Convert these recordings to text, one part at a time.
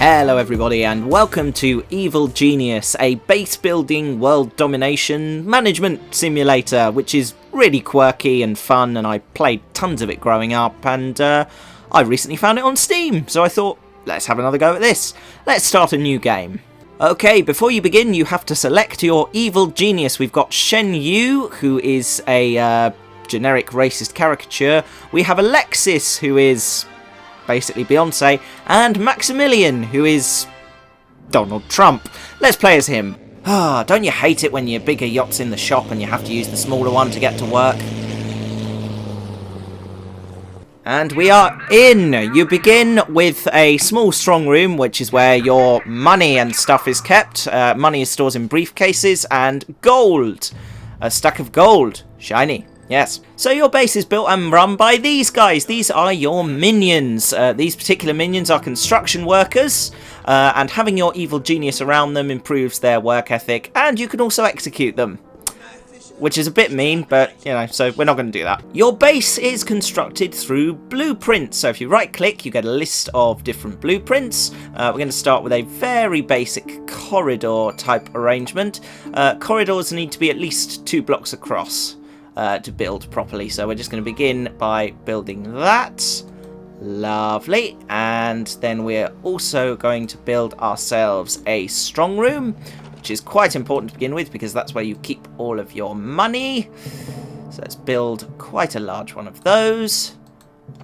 Hello everybody and welcome to Evil Genius, a base building world domination management simulator which is really quirky and fun, and I played tons of it growing up, and I recently found it on Steam, so I thought, let's have another go at this. Let's start a new game. Okay, before you begin you have to select your Evil Genius. We've got Shen Yu, who is a generic racist caricature. We have Alexis, who is basically Beyonce, and Maximilian, who is Donald Trump. Let's play as him. Ah, don't you hate it when your bigger yacht's in the shop and you have to use the smaller one to get to work? And we are in! You begin with a small strong room, which is where your money and stuff is kept. Money is stored in briefcases, and gold! A stack of gold. Shiny. Yes. So your base is built and run by these guys. These are your minions. These particular minions are construction workers, and having your evil genius around them improves their work ethic, and you can also execute them. Which is a bit mean, but, you know, so we're not going to do that. Your base is constructed through blueprints. So if you right-click, you get a list of different blueprints. We're going to start with a very basic corridor type arrangement. Corridors need to be at least 2 blocks across to build properly. So we're just going to begin by building that. Lovely. And then we're also going to build ourselves a strong room, which is quite important to begin with because that's where you keep all of your money. So let's build quite a large one of those.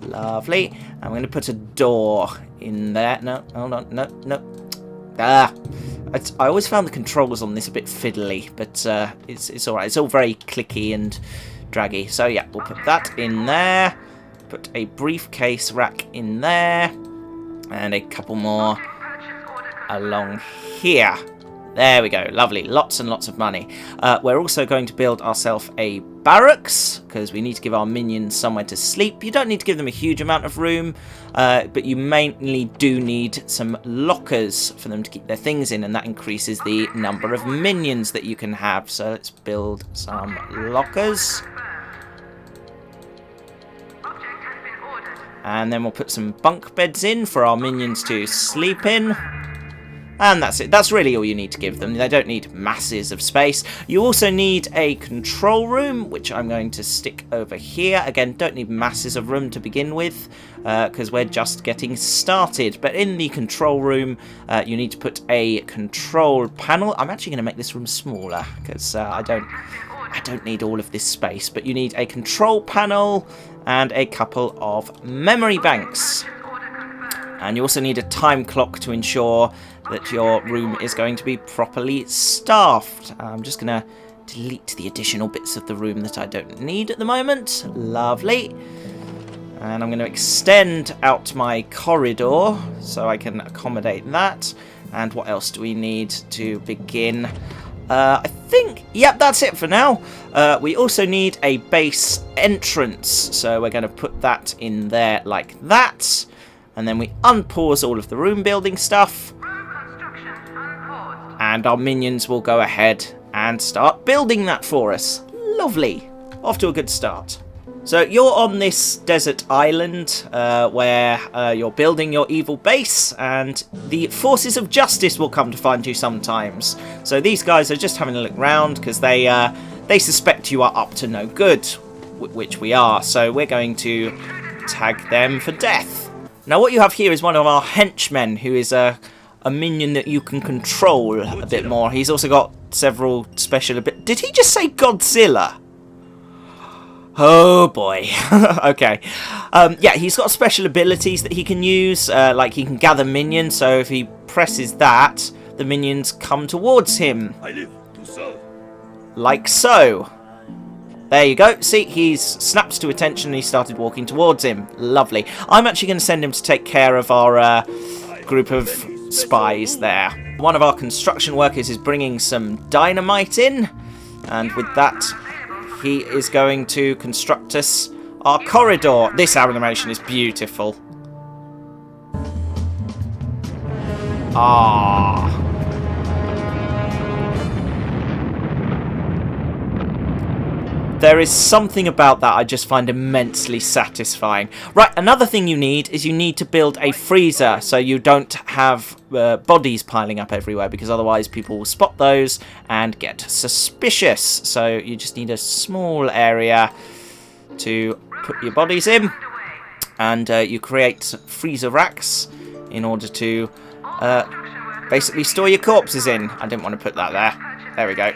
Lovely. And we're going to put a door in there. No, hold on. No. Ah. I always found the controls on this a bit fiddly, but it's alright. It's all very clicky and draggy. So yeah, we'll put that in there. Put a briefcase rack in there. And a couple more along here. There we go. Lovely. Lots and lots of money. We're also going to build ourselves a barracks, because we need to give our minions somewhere to sleep. You don't need to give them a huge amount of room, but you mainly do need some lockers for them to keep their things in, and that increases the number of minions that you can have. So let's build some lockers. And then we'll put some bunk beds in for our minions to sleep in. And that's it. That's really all you need to give them. They don't need masses of space. You also need a control room, which I'm going to stick over here. Again, don't need masses of room to begin with, because we're just getting started. But in the control room, you need to put a control panel. I'm actually going to make this room smaller, because I don't need all of this space. But you need a control panel and a couple of memory banks. And you also need a time clock to ensure that your room is going to be properly staffed. I'm just going to delete the additional bits of the room that I don't need at the moment. Lovely. And I'm going to extend out my corridor so I can accommodate that. And what else do we need to begin? I think, yep, that's it for now. We also need a base entrance. So we're going to put that in there like that. And then we unpause all of the room building stuff. And our minions will go ahead and start building that for us. Lovely. Off to a good start. So you're on this desert island where you're building your evil base, and the forces of justice will come to find you sometimes. So these guys are just having a look round because they suspect you are up to no good, which we are. So we're going to tag them for death. Now what you have here is one of our henchmen, who is a minion that you can control a bit more. He's also got several special abilities. Did he just say Godzilla? Oh boy. Okay. Yeah, he's got special abilities that he can use. Like he can gather minions, so if he presses that, the minions come towards him. I live to serve. Like so. There you go. See, he's snaps to attention and he started walking towards him. Lovely. I'm actually going to send him to take care of our group of spies there. One of our construction workers is bringing some dynamite in, and with that he is going to construct us our corridor. This animation is beautiful. Ah. There is something about that I just find immensely satisfying. Right, another thing you need is you need to build a freezer so you don't have bodies piling up everywhere, because otherwise people will spot those and get suspicious. So you just need a small area to put your bodies in, and you create freezer racks in order to basically store your corpses in. I didn't want to put that there. There we go.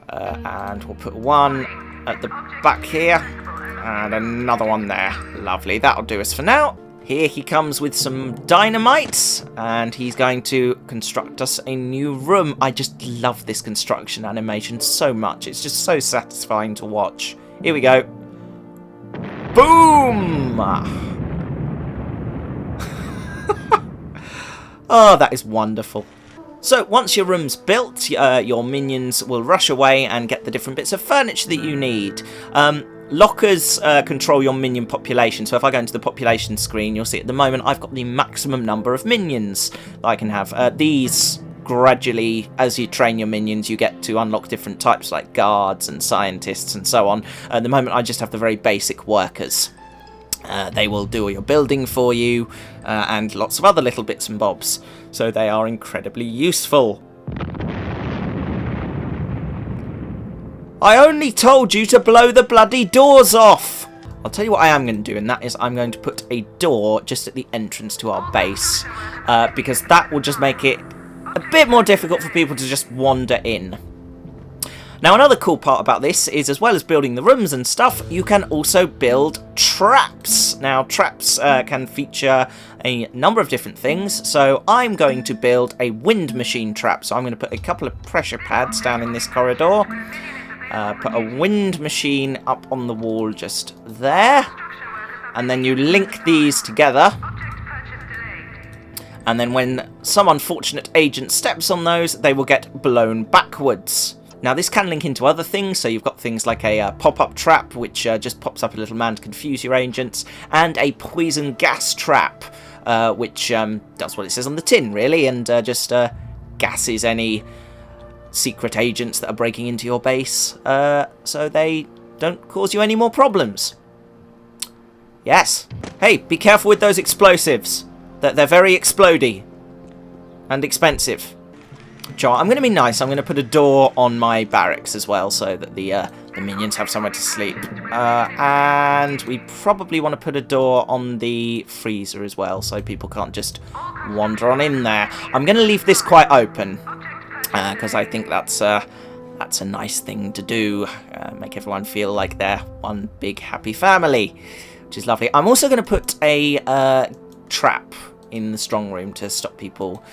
And we'll put one at the back here and another one there. Lovely, that'll do us for now. Here he comes with some dynamite, and he's going to construct us a new room. I just love this construction animation so much. It's just so satisfying to watch. Here we go. Boom! Oh, that is wonderful. So, once your room's built, your minions will rush away and get the different bits of furniture that you need. Lockers control your minion population, so if I go into the population screen, you'll see at the moment I've got the maximum number of minions that I can have. These gradually, as you train your minions, you get to unlock different types like guards and scientists and so on. At the moment I just have the very basic workers. They will do all your building for you, and lots of other little bits and bobs. So they are incredibly useful. I only told you to blow the bloody doors off! I'll tell you what I am going to do, and that is I'm going to put a door just at the entrance to our base, because that will just make it a bit more difficult for people to just wander in. Now, another cool part about this is, as well as building the rooms and stuff, you can also build traps. Now, traps can feature a number of different things, so I'm going to build a wind machine trap. So I'm going to put a couple of pressure pads down in this corridor, put a wind machine up on the wall just there, and then you link these together. And then when some unfortunate agent steps on those, they will get blown backwards. Now, this can link into other things, so you've got things like a pop-up trap, which just pops up a little man to confuse your agents, and a poison gas trap, which does what it says on the tin, really, and just gases any secret agents that are breaking into your base, so they don't cause you any more problems. Yes. Hey, be careful with those explosives. They're very explodey and expensive. Sure, I'm going to be nice. I'm going to put a door on my barracks as well, so that the minions have somewhere to sleep. And we probably want to put a door on the freezer as well, so people can't just wander on in there. I'm going to leave this quite open, because I think that's a nice thing to do. Make everyone feel like they're one big happy family, which is lovely. I'm also going to put a trap in the strong room to stop people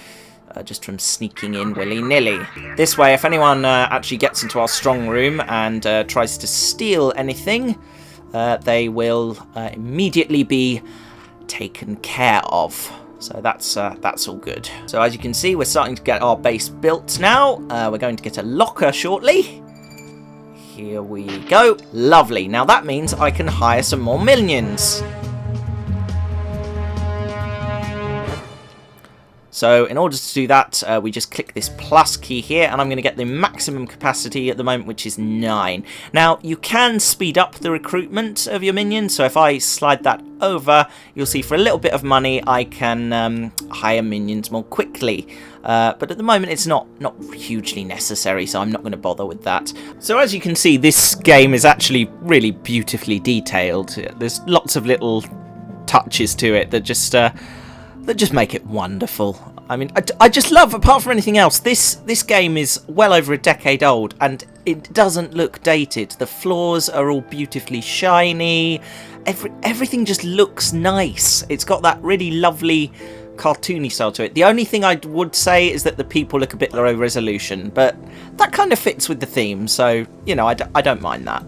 just from sneaking in willy-nilly. This way, if anyone actually gets into our strong room and tries to steal anything, they will immediately be taken care of. So that's all good. So as you can see, we're starting to get our base built now. We're going to get a locker shortly. Here we go. Lovely. Now that means I can hire some more minions. So in order to do that, we just click this plus key here, and I'm going to get the maximum capacity at the moment, which is 9. Now, you can speed up the recruitment of your minions, so if I slide that over, you'll see for a little bit of money, I can hire minions more quickly. But at the moment, it's not hugely necessary, so I'm not going to bother with that. So as you can see, this game is actually really beautifully detailed. There's lots of little touches to it that just make it wonderful. I mean, I just love, apart from anything else, this game is well over a decade old, and it doesn't look dated. The floors are all beautifully shiny. Everything just looks nice. It's got that really lovely cartoony style to it. The only thing I would say is that the people look a bit low resolution, but that kind of fits with the theme, so, you know, I don't mind that.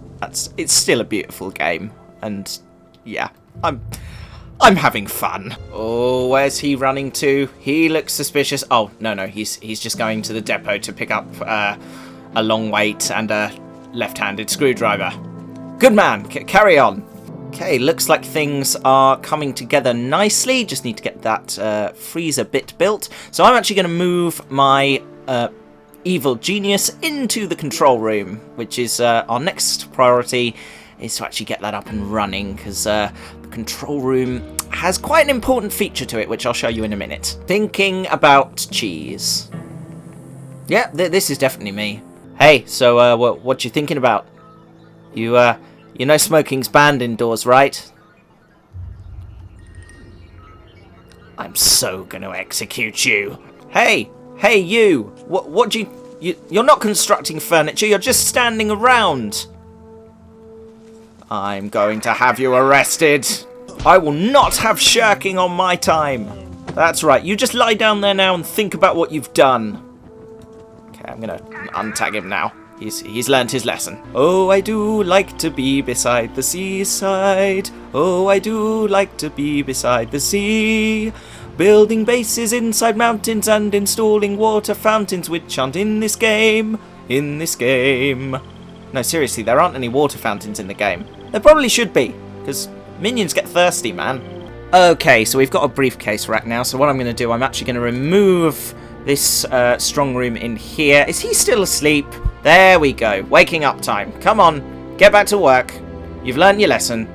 It's still a beautiful game, and yeah, I'm having fun. Oh, where's he running to? He looks suspicious. Oh, no, he's just going to the depot to pick up a long weight and a left-handed screwdriver. Good man, carry on. Okay, looks like things are coming together nicely. Just need to get that freezer bit built. So I'm actually going to move my evil genius into the control room, which is our next priority, is to actually get that up and running, because the control room has quite an important feature to it, which I'll show you in a minute. Thinking about cheese. Yeah, this is definitely me. Hey, so what you thinking about? You know smoking's banned indoors, right? I'm so gonna execute you. Hey, you! What do you're not constructing furniture, you're just standing around. I'm going to have you arrested. I will not have shirking on my time. That's right, you just lie down there now and think about what you've done. Okay, I'm gonna untag him now. He's learned his lesson. Oh, I do like to be beside the seaside. Oh, I do like to be beside the sea. Building bases inside mountains and installing water fountains, which aren't in this game. In this game. No, seriously, there aren't any water fountains in the game. There probably should be, because minions get thirsty, man. Okay, so we've got a briefcase rack now, so what I'm going to do, I'm actually going to remove this strong room in here. Is he still asleep? There we go. Waking up time. Come on. Get back to work. You've learned your lesson.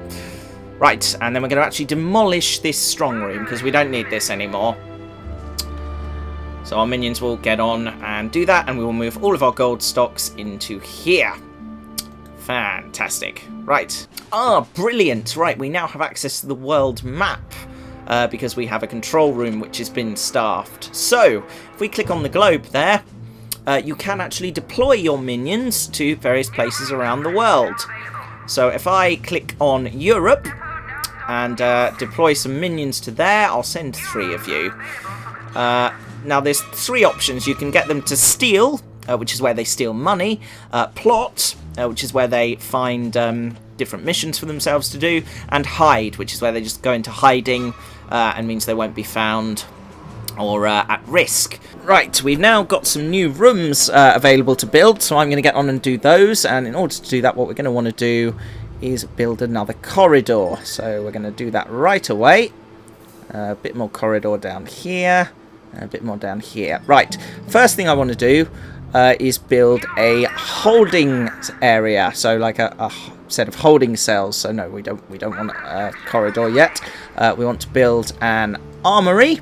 Right, and then we're going to actually demolish this strong room because we don't need this anymore. So our minions will get on and do that, and we will move all of our gold stocks into here. Fantastic. Right. Ah, brilliant. Right, we now have access to the world map. Because we have a control room which has been staffed. So, if we click on the globe there, you can actually deploy your minions to various places around the world. So if I click on Europe and deploy some minions to there, I'll send 3 of you. Now there's 3 options. You can get them to steal, which is where they steal money, plot, which is where they find different missions for themselves to do, and hide, which is where they just go into hiding and means they won't be found or at risk. Right, we've now got some new rooms available to build, so I'm going to get on and do those, and in order to do that, what we're going to want to do is build another corridor. So we're going to do that right away. A bit more corridor down here, and a bit more down here. Right, first thing I want to do is build a holding area, so like a set of holding cells. So no, we don't want a corridor yet. We want to build an armory,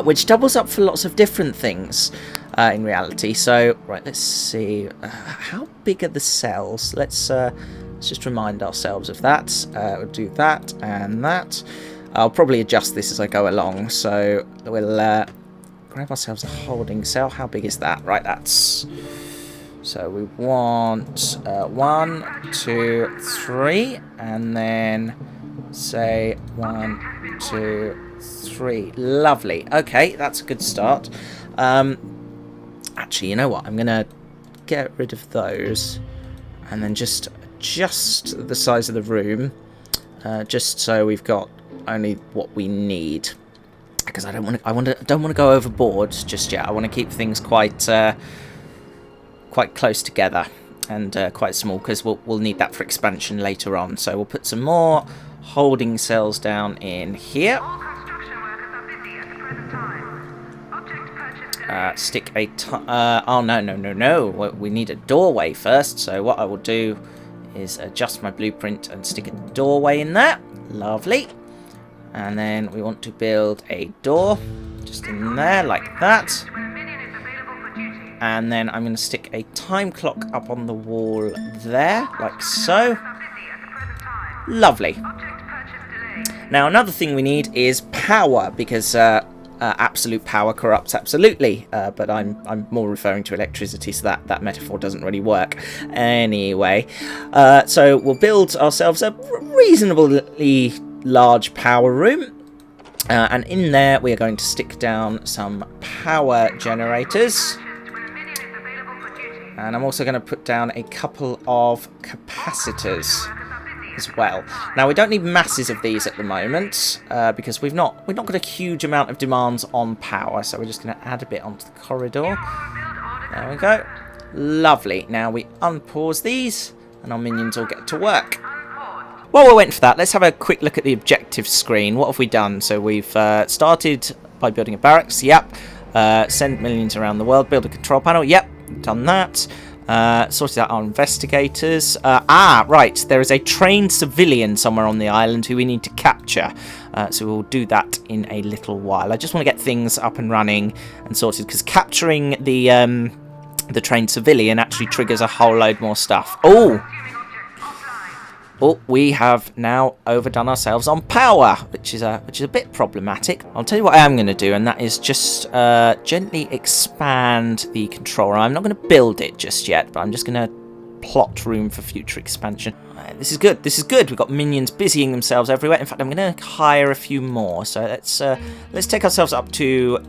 which doubles up for lots of different things in reality. So right, let's see, how big are the cells? Let's just remind ourselves of that. We'll do that and that. I'll probably adjust this as I go along. So we'll grab ourselves a holding cell. How big is that? Right, that's... So we want 1, 2, 3, and then say 1, 2, 3. Lovely. Okay, that's a good start. Actually, you know what? I'm going to get rid of those and then just adjust the size of the room, just so we've got only what we need. Because I don't want to go overboard just yet. I want to keep things quite close together and quite small, because we'll need that for expansion later on. So we'll put some more holding cells down in here. Stick a oh no, we need a doorway first. So what I will do is adjust my blueprint and stick a doorway in there. Lovely. And then we want to build a door just in there like that. And then I'm going to stick a time clock up on the wall there, like so. Lovely. Now another thing we need is power, because absolute power corrupts absolutely. But I'm more referring to electricity, so that metaphor doesn't really work. Anyway, so we'll build ourselves a reasonably large power room. And in there we are going to stick down some power generators. And I'm also going to put down a couple of capacitors as well. Now we don't need masses of these at the moment, because we've not got a huge amount of demands on power, so we're just going to add a bit onto the corridor. There we go. Lovely. Now we unpause these and our minions will get to work. While we're waiting for that, let's have a quick look at the objective screen. What have we done? So we've started by building a barracks. Yep. Send millions around the world. Build a control panel. Yep, done that. Sorted out our investigators. Right. There is a trained civilian somewhere on the island who we need to capture. So we'll do that in a little while. I just want to get things up and running and sorted, because capturing the trained civilian actually triggers a whole load more stuff. Oh, we have now overdone ourselves on power, which is a bit problematic. I'll tell you what I am going to do, and that is just gently expand the control room. I'm not going to build it just yet, but I'm just going to plot room for future expansion. This is good. This is good. We've got minions busying themselves everywhere. In fact, I'm going to hire a few more. So let's take ourselves up to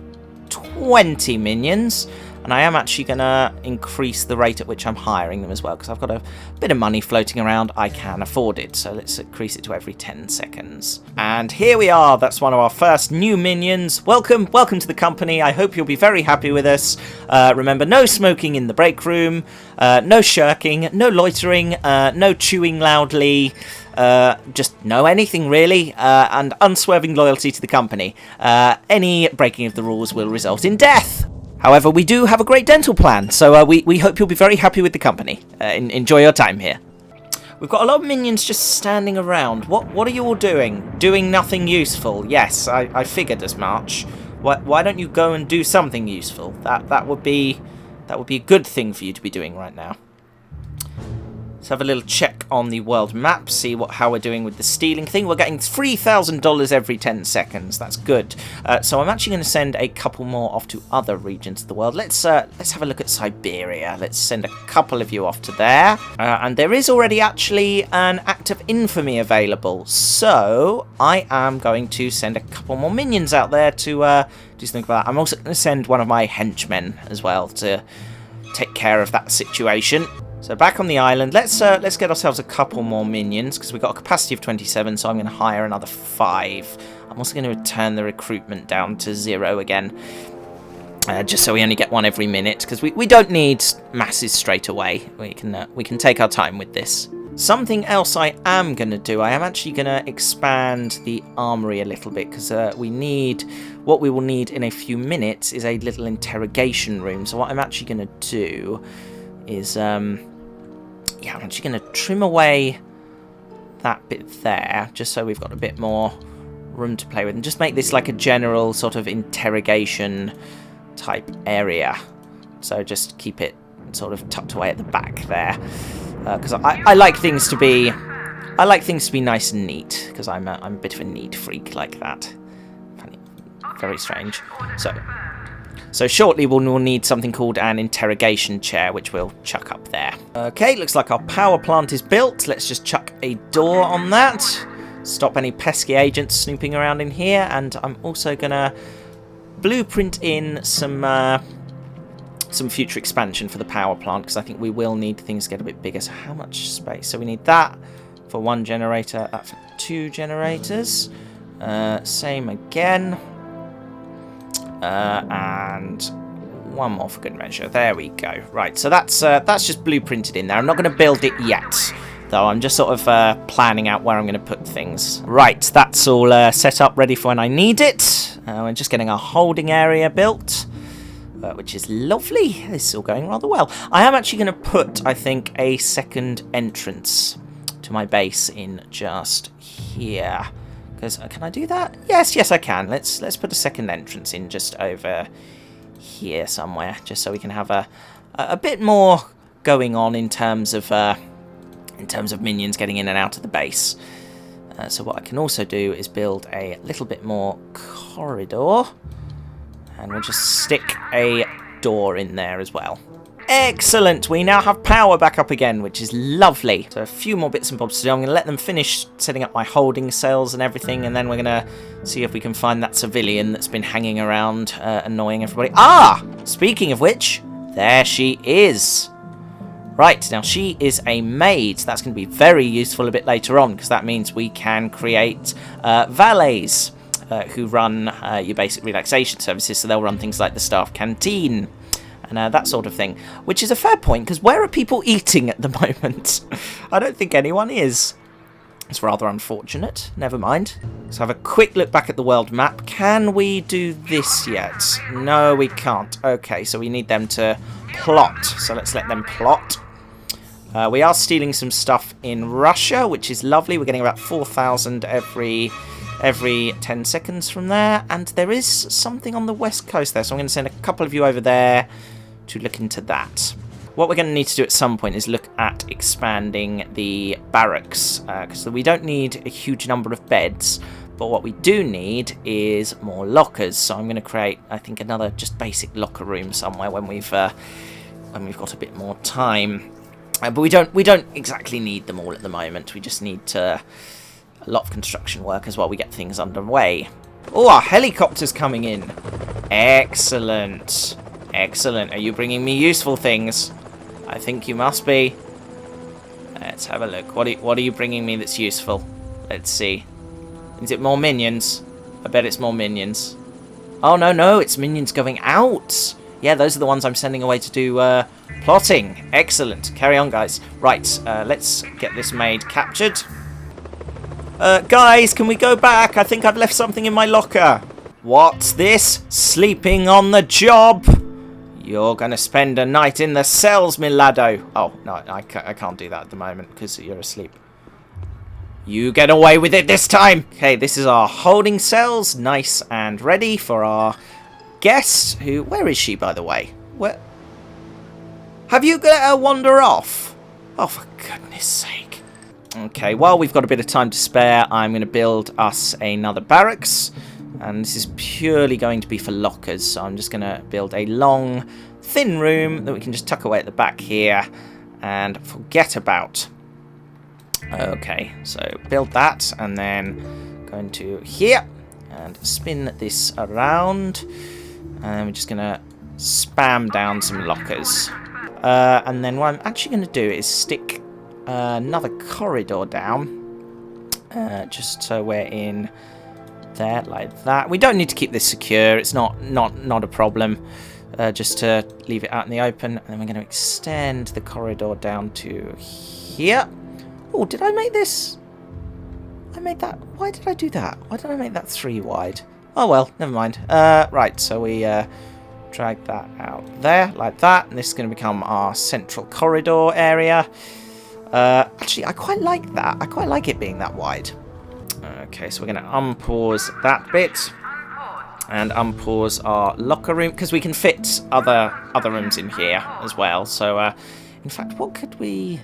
20 minions. And I am actually going to increase the rate at which I'm hiring them as well, because I've got a bit of money floating around. I can afford it. So let's increase it to every 10 seconds. And here we are. That's one of our first new minions. Welcome to the company. I hope you'll be very happy with us. Remember, no smoking in the break room, no shirking, no loitering, no chewing loudly. Just no anything really, and unswerving loyalty to the company. Any breaking of the rules will result in death. However, we do have a great dental plan, so we hope you'll be very happy with the company. Enjoy your time here. We've got a lot of minions just standing around. What are you all doing? Doing nothing useful? Yes, I figured as much. Why don't you go and do something useful? That would be a good thing for you to be doing right now. Let's have a little check on the world map, see how we're doing with the stealing thing. We're getting $3,000 every 10 seconds. That's good. So I'm actually going to send a couple more off to other regions of the world. Let's have a look at Siberia. Let's send a couple of you off to there. And there is already actually an act of infamy available. So I am going to send a couple more minions out there to do something about that. I'm also going to send one of my henchmen as well to take care of that situation. So back on the island, let's get ourselves a couple more minions, because we've got a capacity of 27, so I'm going to hire another 5. I'm also going to turn the recruitment down to 0 again, just so we only get one every minute, because we don't need masses straight away. We can take our time with this. Something else I am going to do, I am actually going to expand the armory a little bit, because what we will need in a few minutes is a little interrogation room. So what I'm actually going to do is I'm actually going to trim away that bit there, just so we've got a bit more room to play with, and just make this like a general sort of interrogation type area. So just keep it sort of tucked away at the back there, because I like things to be nice and neat, because I'm a bit of a neat freak like that. Very strange. So shortly we'll need something called an interrogation chair, which we'll chuck up there. Okay, looks like our power plant is built. Let's just chuck a door on that. Stop any pesky agents snooping around in here. And I'm also going to blueprint in some future expansion for the power plant, because I think we will need things to get a bit bigger. So how much space? So we need that for 1 generator, that for 2 generators. Same again. And 1 more for good measure. There we go. Right, so that's just blueprinted in there. I'm not going to build it yet, though. I'm just sort of planning out where I'm going to put things. Right, that's all set up, ready for when I need it. We're just getting our holding area built, which is lovely. This is all going rather well. I am actually going to put, I think, a second entrance to my base in just here. Because can I do that? Yes, I can. Let's put a second entrance in just over here somewhere, just so we can have a bit more going on in terms of minions getting in and out of the base. So what I can also do is build a little bit more corridor, and we'll just stick a door in there as well. Excellent! We now have power back up again, which is lovely. So a few more bits and bobs to do. I'm going to let them finish setting up my holding cells and everything, and then we're going to see if we can find that civilian that's been hanging around annoying everybody. Ah! Speaking of which, there she is. Right, now she is a maid. That's going to be very useful a bit later on, because that means we can create valets who run your basic relaxation services. So they'll run things like the staff canteen and that sort of thing, which is a fair point, because where are people eating at the moment? I don't think anyone is. It's rather unfortunate. Never mind. Let's have a quick look back at the world map. Can we do this yet? No, we can't. Okay, so we need them to plot. So let's let them plot. We are stealing some stuff in Russia, which is lovely. We're getting about 4,000 every 10 seconds from there. And there is something on the west coast there. So I'm going to send a couple of you over there to look into that. What we're going to need to do at some point is look at expanding the barracks, because we don't need a huge number of beds, but what we do need is more lockers. So I'm going to create, I think, another just basic locker room somewhere when we've got a bit more time. But we don't exactly need them all at the moment. We just need a lot of construction workers while we get things underway. Oh, our helicopter's coming in. Excellent. Excellent. Are you bringing me useful things? I think you must be. Let's have a look. What are you bringing me that's useful? Let's see. Is it more minions? I bet it's more minions. Oh, no, it's minions going out. Yeah, those are the ones I'm sending away to do plotting. Excellent. Carry on, guys. Right, let's get this maid captured. Guys, can we go back? I think I've left something in my locker. What's this? Sleeping on the job? You're going to spend a night in the cells, Milado. Oh, no, I can't do that at the moment because you're asleep. You get away with it this time. Okay, this is our holding cells. Nice and ready for our guest. Where is she, by the way? Where? Have you let her wander off? Oh, for goodness sake. Okay, while we've got a bit of time to spare, I'm going to build us another barracks. And this is purely going to be for lockers. So I'm just going to build a long, thin room that we can just tuck away at the back here and forget about. Okay, so build that and then go into here and spin this around. And we're just going to spam down some lockers. And then what I'm actually going to do is stick another corridor down. Just so we're in there like that. We don't need to keep this secure. It's not a problem. Just to leave it out in the open. And then we're going to extend the corridor down to here. Oh, did I make this? I made that. Why did I do that? Why did I make that 3 wide? Oh well, never mind. Right, so we drag that out there like that. And this is going to become our central corridor area. Actually, I quite like that. I quite like it being that wide. Okay, so we're going to unpause that bit and unpause our locker room because we can fit other rooms in here as well. So, in fact, what could we?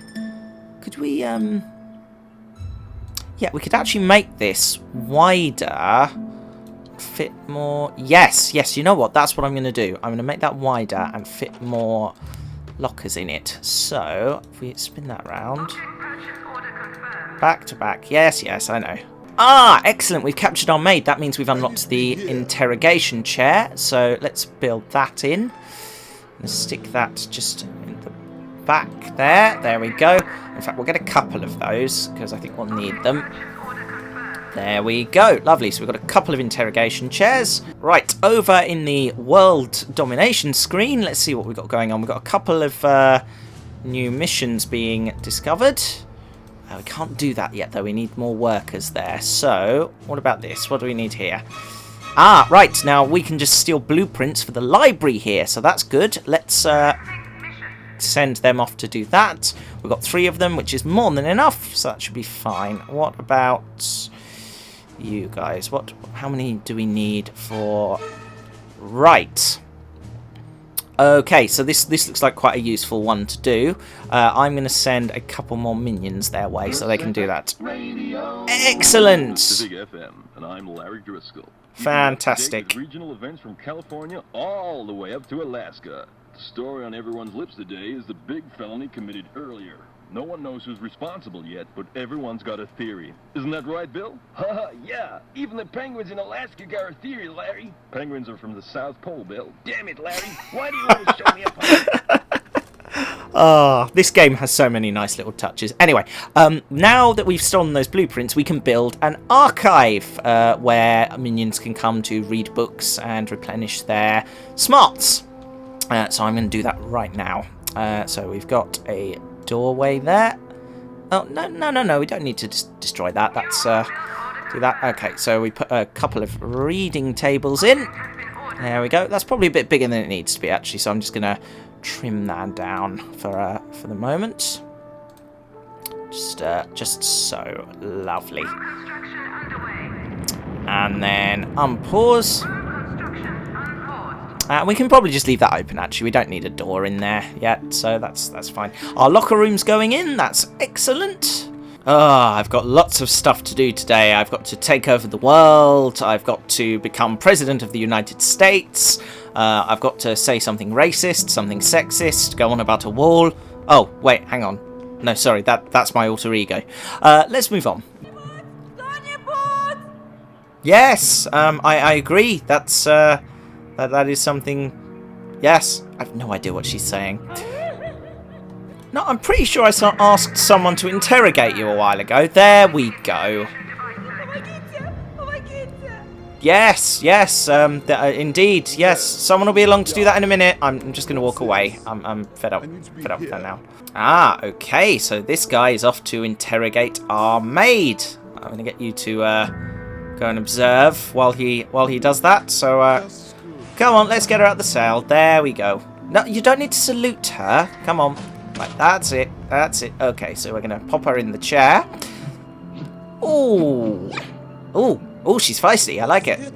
Yeah, we could actually make this wider, fit more. Yes. You know what? That's what I'm going to do. I'm going to make that wider and fit more lockers in it. So, if we spin that around, back to back. Yes, I know. Ah, excellent. We've captured our maid. That means we've unlocked the interrogation chair. So let's build that in. Let's stick that just in the back there. There we go. In fact, we'll get a couple of those because I think we'll need them. There we go. Lovely. So we've got a couple of interrogation chairs. Right, over in the world domination screen, let's see what we've got going on. We've got a couple of new missions being discovered. We can't do that yet, though. We need more workers there. So, what about this? What do we need here? Ah, right. Now, we can just steal blueprints for the library here. So, that's good. Let's send them off to do that. We've got 3 of them, which is more than enough. So, that should be fine. What about you guys? How many do we need for... Right. Okay, so this looks like quite a useful one to do. I'm going to send a couple more minions their way so they can do that. Excellent! FM, and I'm Larry Driscoll. Fantastic. Regional events from California all the way up to Alaska. The story on everyone's lips today is the big felony committed earlier. No one knows who's responsible yet, but everyone's got a theory. Isn't that right, Bill? Yeah. Even the penguins in Alaska got a theory, Larry. Penguins are from the South Pole, Bill. Damn it, Larry. Why do you always show me up on Oh, this game has so many nice little touches. Anyway, now that we've stolen those blueprints, we can build an archive where minions can come to read books and replenish their smarts. So I'm going to do that right now. So we've got a doorway there. Oh, no. We don't need to destroy that. That's, do that. Okay, so we put a couple of reading tables in. There we go. That's probably a bit bigger than it needs to be, actually. So I'm just going to trim that down for the moment. Just so lovely. And then unpause. We can probably just leave that open, actually. We don't need a door in there yet, so that's fine. Our locker room's going in. That's excellent. I've got lots of stuff to do today. I've got to take over the world. I've got to become president of the United States. I've got to say something racist, something sexist, go on about a wall. Oh, wait, hang on. No, sorry, that's my alter ego. Let's move on. Yes, I agree. That's that is something. Yes, I've no idea what she's saying. No, I'm pretty sure I asked someone to interrogate you a while ago. There we go. Yes, indeed, yes. Someone will be along to do that in a minute. I'm just going to walk away. I'm fed up with that now. Okay, so this guy is off to interrogate our maid. I'm going to get you to go and observe while he does that. So, come on, let's get her out the cell. There we go. No, you don't need to salute her. Come on. Right, that's it. Okay, so we're going to pop her in the chair. Ooh, she's feisty. I like it.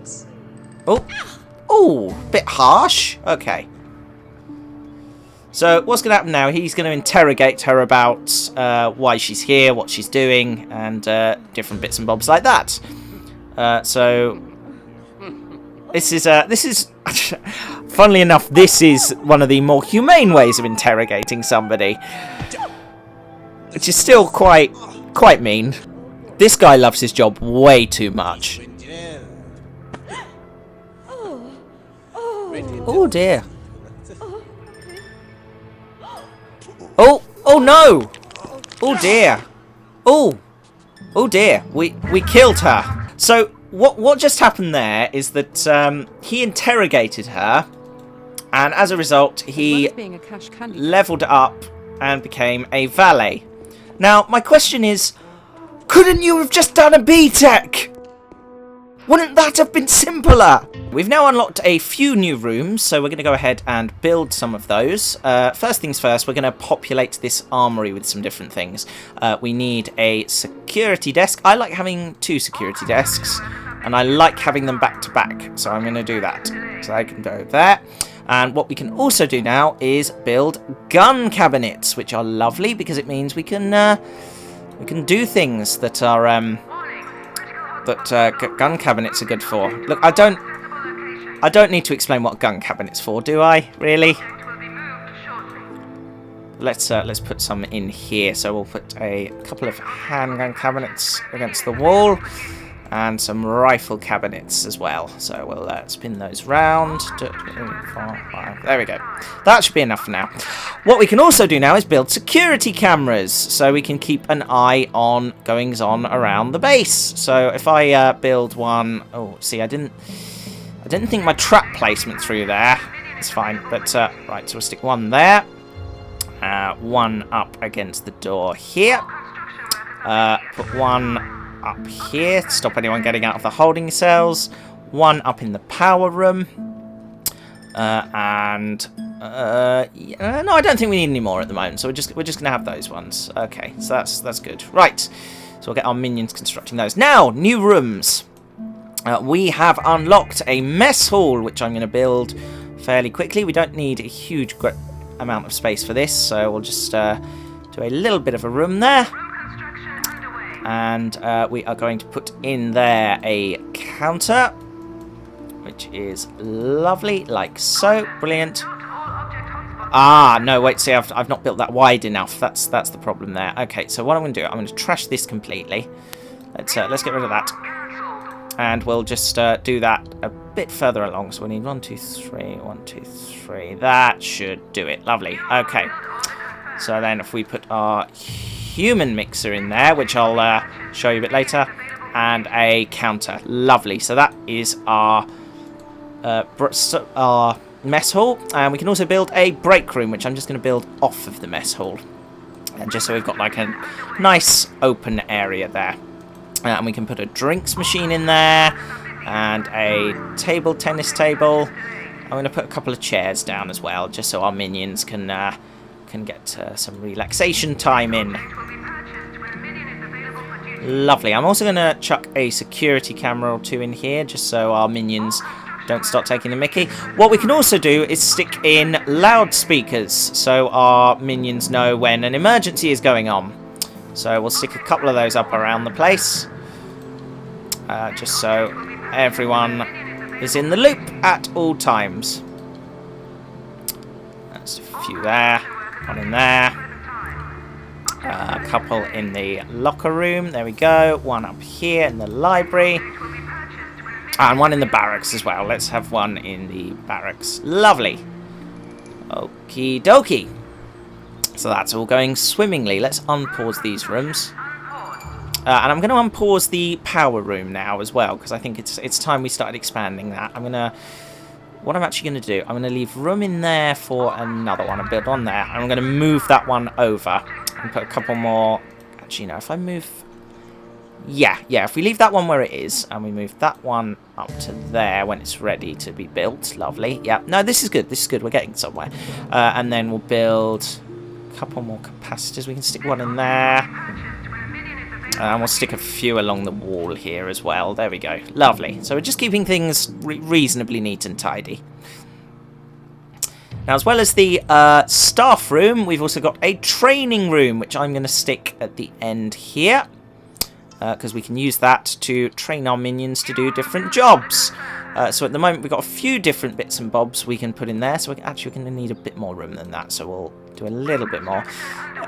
Oh, bit harsh. Okay. So what's going to happen now? He's going to interrogate her about why she's here, what she's doing, and different bits and bobs like that. So this is funnily enough, this is one of the more humane ways of interrogating somebody, which is still quite mean. This guy loves his job way too much. Oh dear. Oh no. Oh dear. Oh dear. We killed her. So what just happened there is that he interrogated her, and as a result he leveled up and became a valet. Now my question is, couldn't you have just done a B-Tech? Wouldn't that have been simpler? We've now unlocked a few new rooms, so we're going to go ahead and build some of those. First things first, we're going to populate this armory with some different things. We need a security desk. I like having 2 security desks, and I like having them back to back, so I'm going to do that. So I can go there. And what we can also do now is build gun cabinets, which are lovely because it means we can do things that are gun cabinets are good for. Look, I don't need to explain what gun cabinets for, do I? Really? Let's put some in here. So we'll put a couple of handgun cabinets against the wall, and some rifle cabinets as well. So we'll spin those round. 2, 3, 4, 5. There we go. That should be enough for now. What we can also do now is build security cameras, so we can keep an eye on goings-on around the base. So if I build one... Oh, see, I didn't think my trap placement through there. It's fine. But, right, so we'll stick one there. One up against the door here. Put one up here to stop anyone getting out of the holding cells. One up in the power room. No, I don't think we need any more at the moment. So we're just gonna have those ones. Okay, so that's good. Right. So we'll get our minions constructing those. Now, new rooms. We have unlocked a mess hall, which I'm going to build fairly quickly. We don't need a huge amount of space for this, so we'll just do a little bit of a room there. And we are going to put in there a counter, which is lovely, like so. Brilliant. Ah, no, wait, see, I've not built that wide enough. That's the problem there. Okay, so what I'm going to do, I'm going to trash this completely. Let's get rid of that. And we'll just do that a bit further along. So we need 1, 2, 3, 1, 2, 3. That should do it. Lovely. Okay. So then if we put our human mixer in there, which I'll show you a bit later, and a counter. Lovely. So that is our mess hall. And we can also build a break room, which I'm just going to build off of the mess hall. And just so we've got like a nice open area there. And we can put a drinks machine in there. And a tennis table. I'm going to put a couple of chairs down as well, just so our minions can get some relaxation time in. Lovely. I'm also going to chuck a security camera or two in here, just so our minions don't start taking the mickey. What we can also do is stick in loudspeakers, so our minions know when an emergency is going on. So we'll stick a couple of those up around the place, just so everyone is in the loop at all times. That's a few there, one in there. A couple in the locker room, there we go. One up here in the library. And one in the barracks as well. Let's have one in the barracks. Lovely. Okie dokie. So that's all going swimmingly. Let's unpause these rooms. And I'm going to unpause the power room now as well, because I think it's time we started expanding that. What I'm actually going to do, I'm going to leave room in there for another one and build on there. I'm going to move that one over and put a couple more. Actually, no, if I move... Yeah, if we leave that one where it is and we move that one up to there when it's ready to be built. Lovely. Yeah, no, this is good. This is good. We're getting somewhere. And then we'll build a couple more capacitors. We can stick one in there. And we'll stick a few along the wall here as well. There we go. Lovely. So we're just keeping things reasonably neat and tidy. Now, as well as the staff room, we've also got a training room, which I'm going to stick at the end here. Because we can use that to train our minions to do different jobs. So at the moment, we've got a few different bits and bobs we can put in there. So we're actually going to need a bit more room than that. So we'll do a little bit more.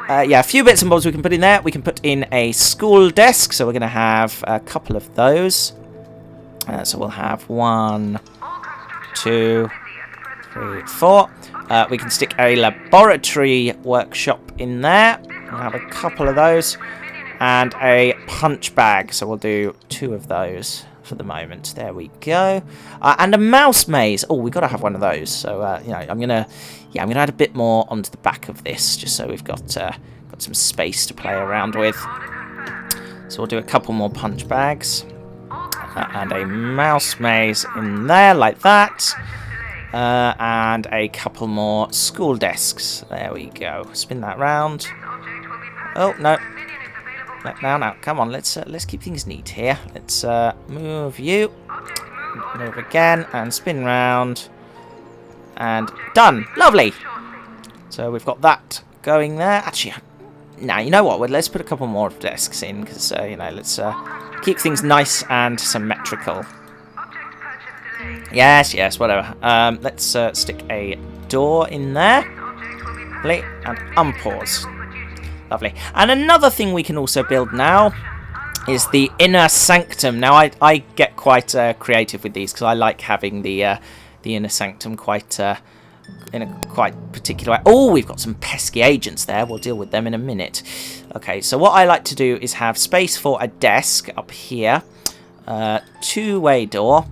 Yeah, a few bits and bobs we can put in there. We can put in a school desk. So we're going to have a couple of those. So we'll have 1, 2, 3, 4. We can stick a laboratory workshop in there. We'll have a couple of those. And a punch bag. So we'll do 2 of those for the moment. There we go. And a mouse maze. Oh, we've got to have one of those. So, you know, I'm gonna add a bit more onto the back of this, just so we've got some space to play around with. So we'll do a couple more punch bags. And a mouse maze in there, like that. And a couple more school desks. There we go. Spin that round. Oh, no. Now, come on, let's keep things neat here. Let's move you, move again, and spin round, and done. Lovely. So we've got that going there. Actually, now you know what? Let's put a couple more desks in, because you know, let's keep things nice and symmetrical. Yes, whatever. Let's stick a door in there. Lovely, and unpause. Lovely. And another thing we can also build now is the inner sanctum. Now, I get quite creative with these because I like having the inner sanctum quite in a quite particular way. Oh, we've got some pesky agents there. We'll deal with them in a minute. Okay, so what I like to do is have space for a desk up here, two-way door,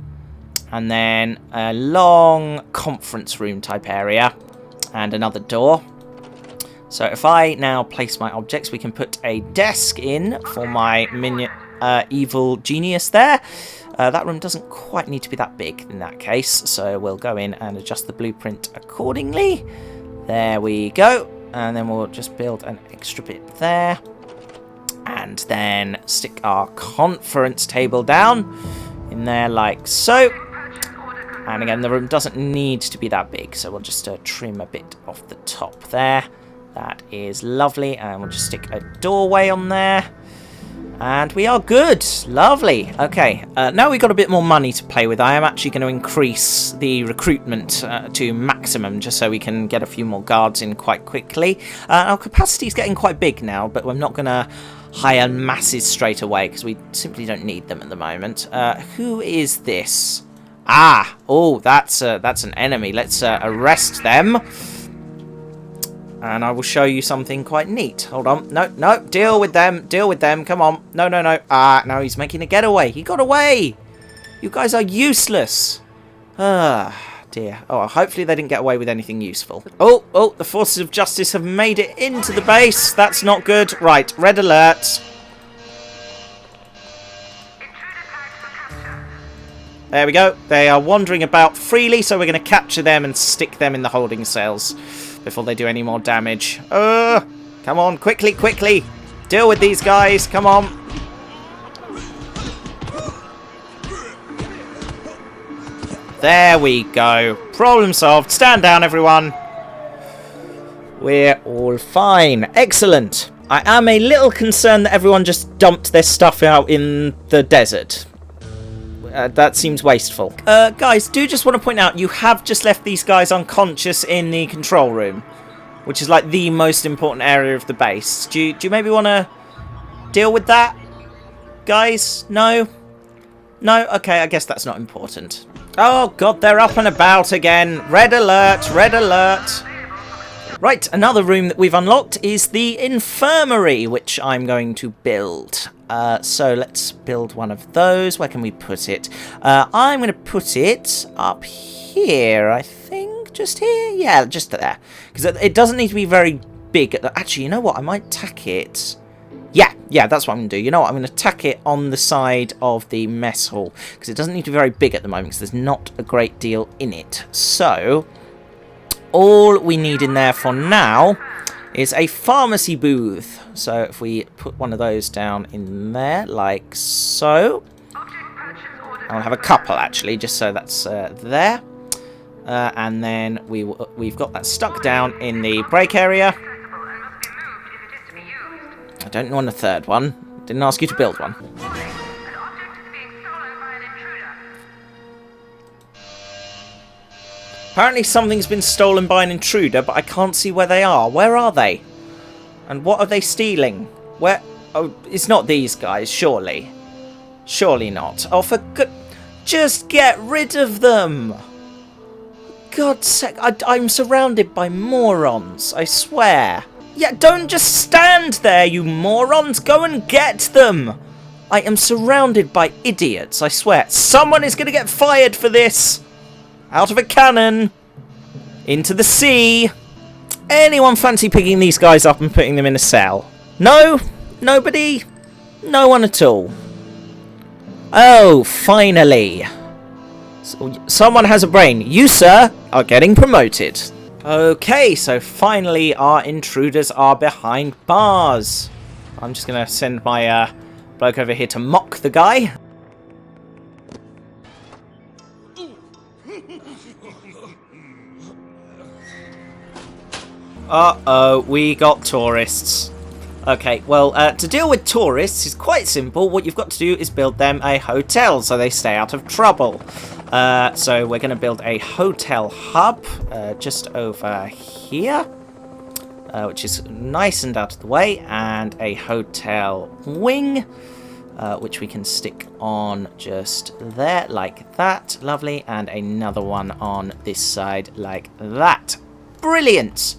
and then a long conference room type area, and another door. So if I now place my objects, we can put a desk in for my minion, evil genius there. That room doesn't quite need to be that big in that case, so we'll go in and adjust the blueprint accordingly. There we go. And then we'll just build an extra bit there. And then stick our conference table down in there like so. And again, the room doesn't need to be that big, so we'll just trim a bit off the top there. That is lovely, and we'll just stick a doorway on there. And we are good. Lovely. Okay, now we've got a bit more money to play with. I am actually going to increase the recruitment to maximum, just so we can get a few more guards in quite quickly. Our capacity is getting quite big now, but we're not going to hire masses straight away, because we simply don't need them at the moment. Who is this? Ah, oh, that's an enemy. Let's arrest them. And I will show you something quite neat. Hold on. No. Deal with them. Come on. No. Ah, no, he's making a getaway. He got away. You guys are useless. Dear dear. Oh, hopefully they didn't get away with anything useful. Oh, the forces of justice have made it into the base. That's not good. Right, red alert. There we go. They are wandering about freely, so we're going to capture them and stick them in the holding cells before they do any more damage. Come on, quickly, quickly. Deal with these guys. Come on. There we go. Problem solved. Stand down, everyone. We're all fine. Excellent. I am a little concerned that everyone just dumped their stuff out in the desert. That seems wasteful. Guys, do just want to point out, you have just left these guys unconscious in the control room, which is like the most important area of the base. Do you maybe want to deal with that, guys? No? No? Okay, I guess that's not important. Oh, God, they're up and about again. Red alert, red alert. Right, another room that we've unlocked is the infirmary, which I'm going to build. So let's build one of those. Where can we put it? I'm going to put it up here, I think. Just here? Yeah, just there. Because it doesn't need to be very big. Actually, you know what? I might tack it. Yeah, that's what I'm going to do. You know what? I'm going to tack it on the side of the mess hall. Because it doesn't need to be very big at the moment, because there's not a great deal in it. So all we need in there for now is a pharmacy booth. So if we put one of those down in there, like so. I'll have a couple, actually, just so that's there. And then we've got that stuck down in the break area. I don't want a third one. Didn't ask you to build one. Apparently something's been stolen by an intruder, but I can't see where they are. Where are they? And what are they stealing? Where? Oh, it's not these guys, surely. Surely not. Oh, for good... Just get rid of them! God's sake, I'm surrounded by morons, I swear. Yeah, don't just stand there, you morons! Go and get them! I am surrounded by idiots, I swear. Someone is going to get fired for this! Out of a cannon! Into the sea! Anyone fancy picking these guys up and putting them in a cell? No? Nobody? No one at all. Oh, finally. Someone has a brain. You, sir, are getting promoted. Okay, so finally our intruders are behind bars. I'm just going to send my bloke over here to mock the guy. Uh-oh, we got tourists. Okay, well, to deal with tourists is quite simple. What you've got to do is build them a hotel so they stay out of trouble. So we're going to build a hotel hub just over here, which is nice and out of the way, and a hotel wing, which we can stick on just there, like that. Lovely. And another one on this side, like that. Brilliant!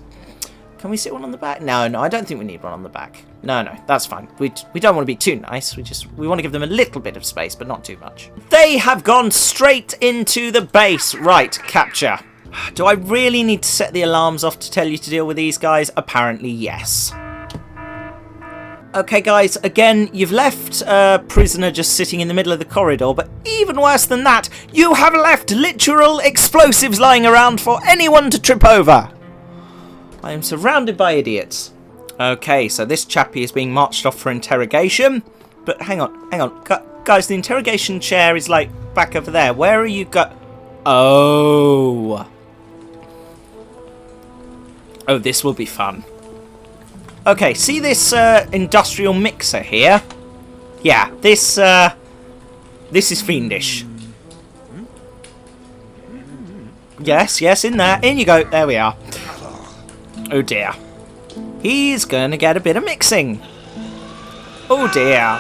Can we sit one on the back? No, I don't think we need one on the back. No, that's fine. We don't want to be too nice. We want to give them a little bit of space, but not too much. They have gone straight into the base. Right, capture. Do I really need to set the alarms off to tell you to deal with these guys? Apparently, yes. Okay, guys, again, you've left a prisoner just sitting in the middle of the corridor, but even worse than that, you have left literal explosives lying around for anyone to trip over. I am surrounded by idiots. Okay, so this chappie is being marched off for interrogation. But hang on. Guys, the interrogation chair is, like, back over there. Where are you Oh, this will be fun. Okay, see this industrial mixer here? Yeah, this is fiendish. Yes, in there. In you go. There we are. Oh dear. He's going to get a bit of mixing. Oh dear.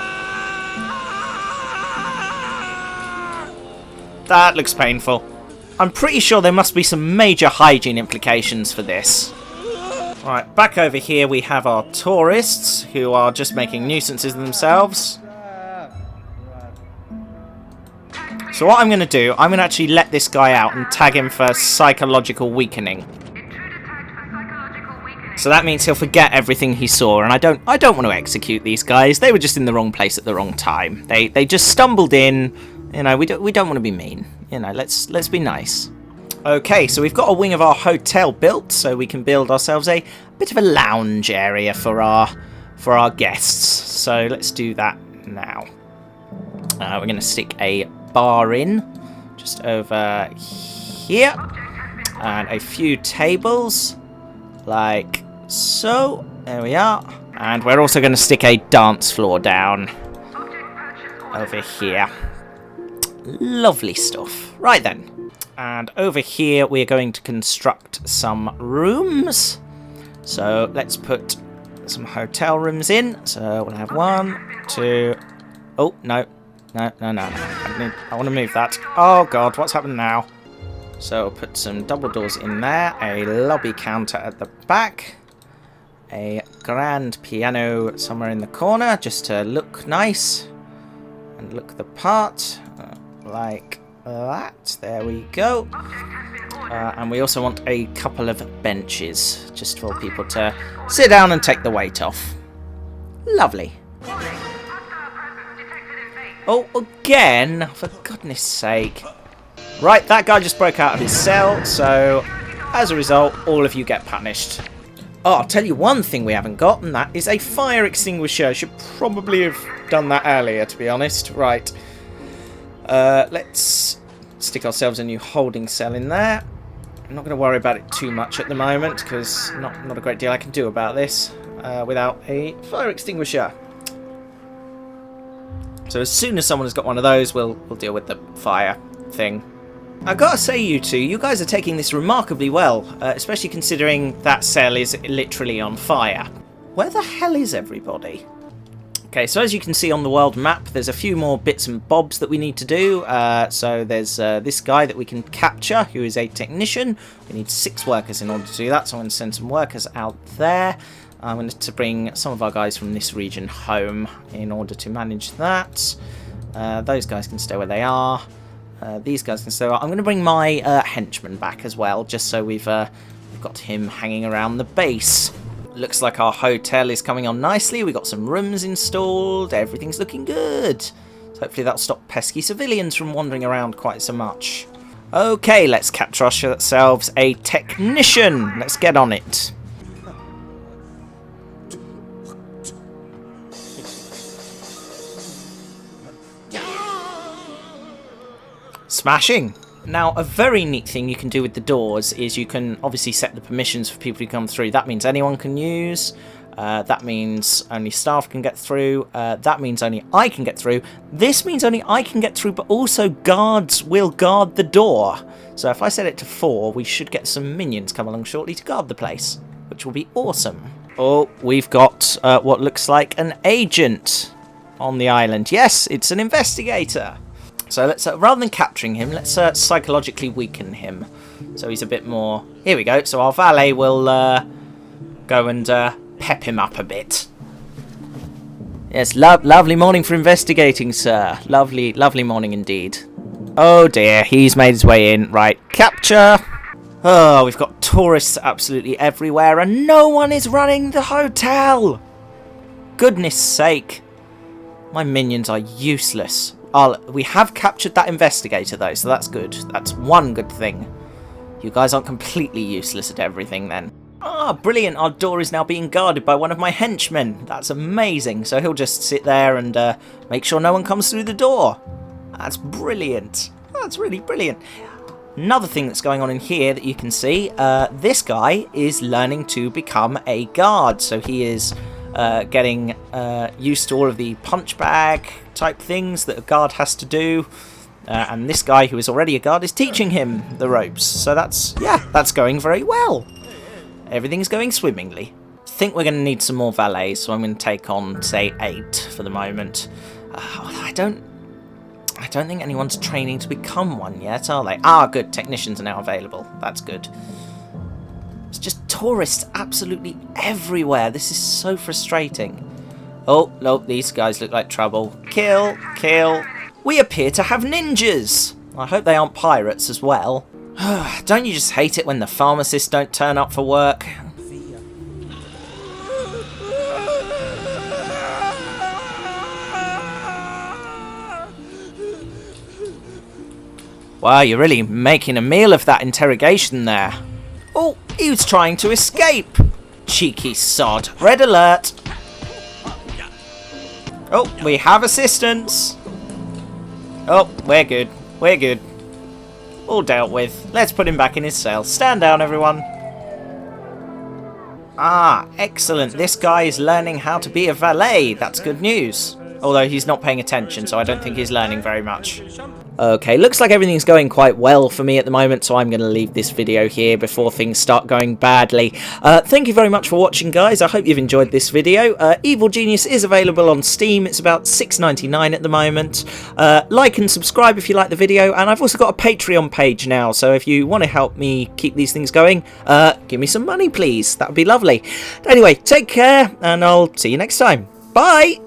That looks painful. I'm pretty sure there must be some major hygiene implications for this. Alright, back over here we have our tourists, who are just making nuisances of themselves. So what I'm going to do, I'm going to actually let this guy out and tag him for psychological weakening. So that means he'll forget everything he saw, and I don't want to execute these guys. They were just in the wrong place at the wrong time. They just stumbled in. You know, we don't want to be mean. You know, let's be nice. Okay, so we've got a wing of our hotel built, so we can build ourselves a bit of a lounge area for our guests. So let's do that now. We're going to stick a bar in just over here, and a few tables like so. There we are. And we're also going to stick a dance floor down over here. Lovely stuff. Right then. And over here we're going to construct some rooms. So let's put some hotel rooms in. So we'll have 1, 2... Oh, no. No. I want to move that. Oh, God. What's happened now? So we'll put some double doors in there. A lobby counter at the back. A grand piano somewhere in the corner, just to look nice. And look the part. Like that. There we go. And we also want a couple of benches, just for people to sit down and take the weight off. Lovely. Oh, again? For goodness sake. Right, that guy just broke out of his cell, so as a result, all of you get punished. Oh, I'll tell you one thing we haven't got, and that is a fire extinguisher. Should probably have done that earlier, to be honest. Right. Let's stick ourselves a new holding cell in there. I'm not going to worry about it too much at the moment, because not a great deal I can do about this without a fire extinguisher. So as soon as someone has got one of those, we'll deal with the fire thing. I've got to say, you guys are taking this remarkably well, especially considering that cell is literally on fire. Where the hell is everybody? Okay, so as you can see on the world map, there's a few more bits and bobs that we need to do. So there's this guy that we can capture, who is a technician. We need 6 workers in order to do that, so I'm going to send some workers out there. I'm going to bring some of our guys from this region home in order to manage that. Those guys can stay where they are. These guys can stay. I'm going to bring my henchman back as well, just so we've got him hanging around the base. Looks like our hotel is coming on nicely. We've got some rooms installed. Everything's looking good. So hopefully that'll stop pesky civilians from wandering around quite so much. Okay, let's capture ourselves a technician. Let's get on it. Smashing! Now, a very neat thing you can do with the doors is you can obviously set the permissions for people who come through. That means anyone can use. That means only staff can get through. That means only I can get through. This means only I can get through, but also guards will guard the door. So if I set it to 4, we should get some minions come along shortly to guard the place, which will be awesome. Oh, we've got what looks like an agent on the island. Yes, it's an investigator. So let's, rather than capturing him, let's psychologically weaken him. So he's a bit more... Here we go. So our valet will go and pep him up a bit. Yes, lovely morning for investigating, sir. Lovely morning indeed. Oh dear, he's made his way in. Right, capture. Oh, we've got tourists absolutely everywhere, and no one is running the hotel. Goodness sake. My minions are useless. We have captured that investigator, though, so that's good. That's one good thing. You guys aren't completely useless at everything, then. Ah, brilliant. Our door is now being guarded by one of my henchmen. That's amazing. So he'll just sit there and make sure no one comes through the door. That's brilliant. That's really brilliant. Another thing that's going on in here that you can see, this guy is learning to become a guard. So he is... getting used to all of the punch bag type things that a guard has to do, and this guy who is already a guard is teaching him the ropes. So that's going very well. Everything's going swimmingly. I think we're going to need some more valets, so I'm going to take on, say, 8 for the moment. I don't think anyone's training to become one yet, are they? Ah, good. Technicians are now available. That's good. It's just tourists absolutely everywhere. This is so frustrating. Oh, no, these guys look like trouble. Kill, kill. we appear to have ninjas. I hope they aren't pirates as well. Don't you just hate it when the pharmacists don't turn up for work? Wow, you're really making a meal of that interrogation there. Oh, he was trying to escape. Cheeky sod. Red alert. Oh, we have assistance. Oh, we're good. We're good. All dealt with. Let's put him back in his cell. Stand down, everyone. Ah, excellent. This guy is learning how to be a valet. That's good news. Although he's not paying attention, so I don't think he's learning very much. Okay, looks like everything's going quite well for me at the moment, so I'm going to leave this video here before things start going badly. Thank you very much for watching, guys. I hope you've enjoyed this video. Evil Genius is available on Steam. It's about $6.99 at the moment. Like and subscribe if you like the video, and I've also got a Patreon page now, so if you want to help me keep these things going, give me some money, please. That would be lovely. Anyway, take care, and I'll see you next time. Bye!